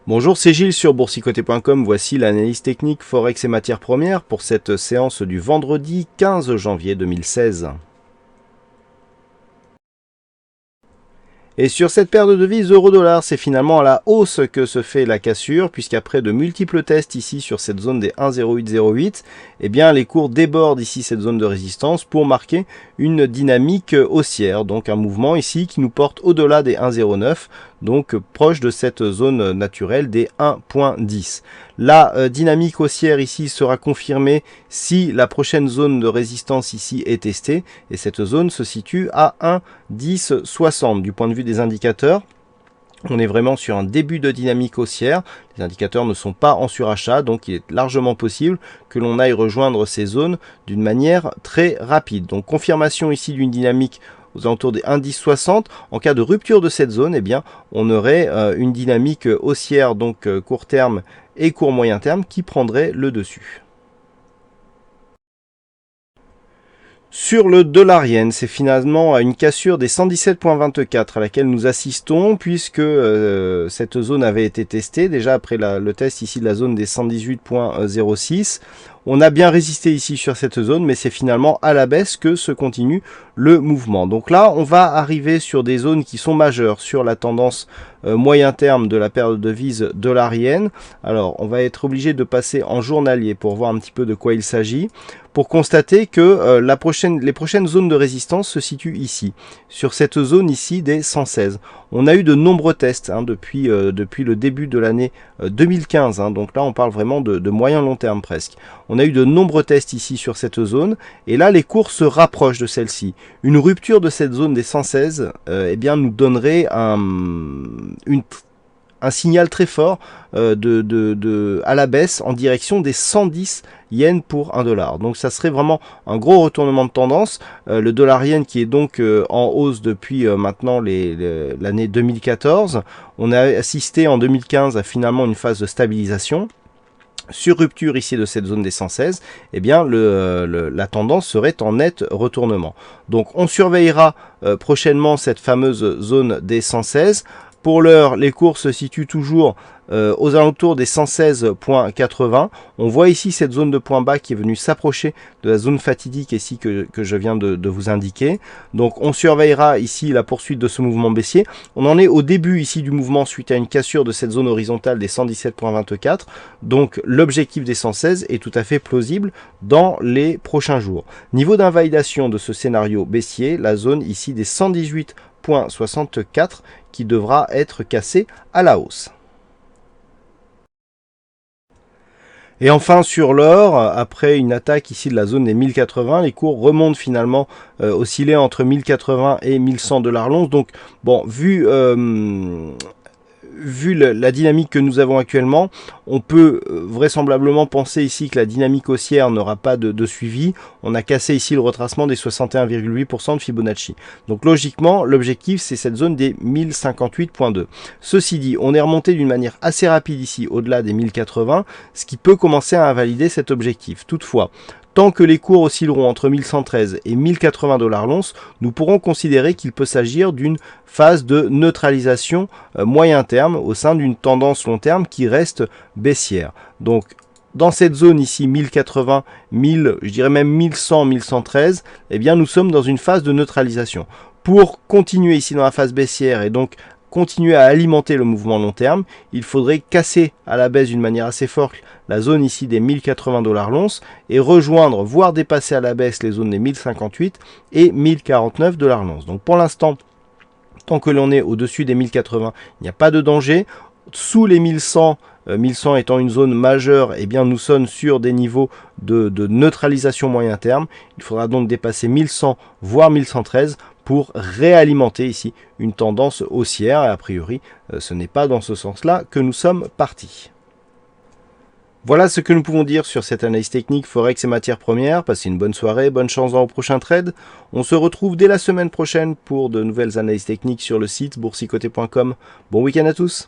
Bonjour, c'est Gilles sur boursicoté.com. Voici l'analyse technique Forex et matières premières pour cette séance du vendredi 15 janvier 2016. Et sur cette paire de devises euro-dollar, c'est finalement à la hausse que se fait la cassure, puisqu'après de multiples tests ici sur cette zone des 1,0808, eh bien les cours débordent ici cette zone de résistance pour marquer une dynamique haussière, donc un mouvement ici qui nous porte au-delà des 1,09, donc proche de cette zone naturelle des 1,10. La dynamique haussière ici sera confirmée si la prochaine zone de résistance ici est testée, et cette zone se situe à 1,1060 du point de vue des indicateurs. On est vraiment sur un début de dynamique haussière, les indicateurs ne sont pas en surachat, donc il est largement possible que l'on aille rejoindre ces zones d'une manière très rapide. Donc confirmation ici d'une dynamique aux alentours des 1,1060. En cas de rupture de cette zone, eh bien, on aurait une dynamique haussière, donc court terme et court moyen terme, qui prendrait le dessus. Sur le dollar yen, c'est finalement une cassure des 117,24 à laquelle nous assistons, puisque cette zone avait été testée déjà après le test ici de la zone des 118,06. On a bien résisté ici sur cette zone, mais c'est finalement à la baisse que se continue le mouvement. Donc là, on va arriver sur des zones qui sont majeures sur la tendance moyen terme de la paire de devises dollar-yen. Alors, on va être obligé de passer en journalier pour voir un petit peu de quoi il s'agit, pour constater que les prochaines zones de résistance se situent ici, sur cette zone ici des 116. On a eu de nombreux tests depuis le début de l'année 2015, donc là on parle vraiment de moyen long terme presque. On a eu de nombreux tests ici sur cette zone, et là les cours se rapprochent de celle-ci. Une rupture de cette zone des 116 eh bien, nous donnerait un signal très fort à la baisse en direction des 110 yens pour 1 dollar. Donc ça serait vraiment un gros retournement de tendance. Le dollar yen qui est donc en hausse depuis maintenant l'année 2014. On a assisté en 2015 à finalement une phase de stabilisation. Sur rupture ici de cette zone des 116, eh bien la tendance serait en net retournement. Donc on surveillera prochainement cette fameuse zone des 116. Pour l'heure, les cours se situent toujours aux alentours des 116,80. On voit ici cette zone de point bas qui est venue s'approcher de la zone fatidique ici que je viens de vous indiquer. Donc on surveillera ici la poursuite de ce mouvement baissier. On en est au début ici du mouvement suite à une cassure de cette zone horizontale des 117,24. Donc l'objectif des 116 est tout à fait plausible dans les prochains jours. Niveau d'invalidation de ce scénario baissier, la zone ici des 118,64 qui devra être cassée à la hausse. Et enfin sur l'or, après une attaque ici de la zone des 1080, les cours remontent finalement osciller entre 1080 et 1100 $ l'once. Donc bon, vu la dynamique que nous avons actuellement, on peut vraisemblablement penser ici que la dynamique haussière n'aura pas de suivi. On a cassé ici le retracement des 61,8% de Fibonacci. Donc logiquement, l'objectif c'est cette zone des 1058,2. Ceci dit, on est remonté d'une manière assez rapide ici au-delà des 1080, ce qui peut commencer à invalider cet objectif. Toutefois, tant que les cours oscilleront entre 1113 et 1080 $ l'once, nous pourrons considérer qu'il peut s'agir d'une phase de neutralisation moyen terme au sein d'une tendance long terme qui reste baissière. Donc dans cette zone ici 1080, 1000, je dirais même 1100, 1113, eh bien nous sommes dans une phase de neutralisation. Pour continuer ici dans la phase baissière et donc continuer à alimenter le mouvement long terme, il faudrait casser à la baisse d'une manière assez forte la zone ici des 1080 $ l'once et rejoindre, voire dépasser à la baisse les zones des 1058 et 1049 $ l'once. Donc pour l'instant, tant que l'on est au-dessus des 1080, il n'y a pas de danger. Sous les 1100, 1100 étant une zone majeure, eh bien nous sommes sur des niveaux de neutralisation moyen terme. Il faudra donc dépasser 1100 voire 1113 pour réalimenter ici une tendance haussière. Et a priori, ce n'est pas dans ce sens-là que nous sommes partis. Voilà ce que nous pouvons dire sur cette analyse technique Forex et matières premières. Passez une bonne soirée, bonne chance dans vos prochains trades. On se retrouve dès la semaine prochaine pour de nouvelles analyses techniques sur le site boursicoté.com. Bon week-end à tous.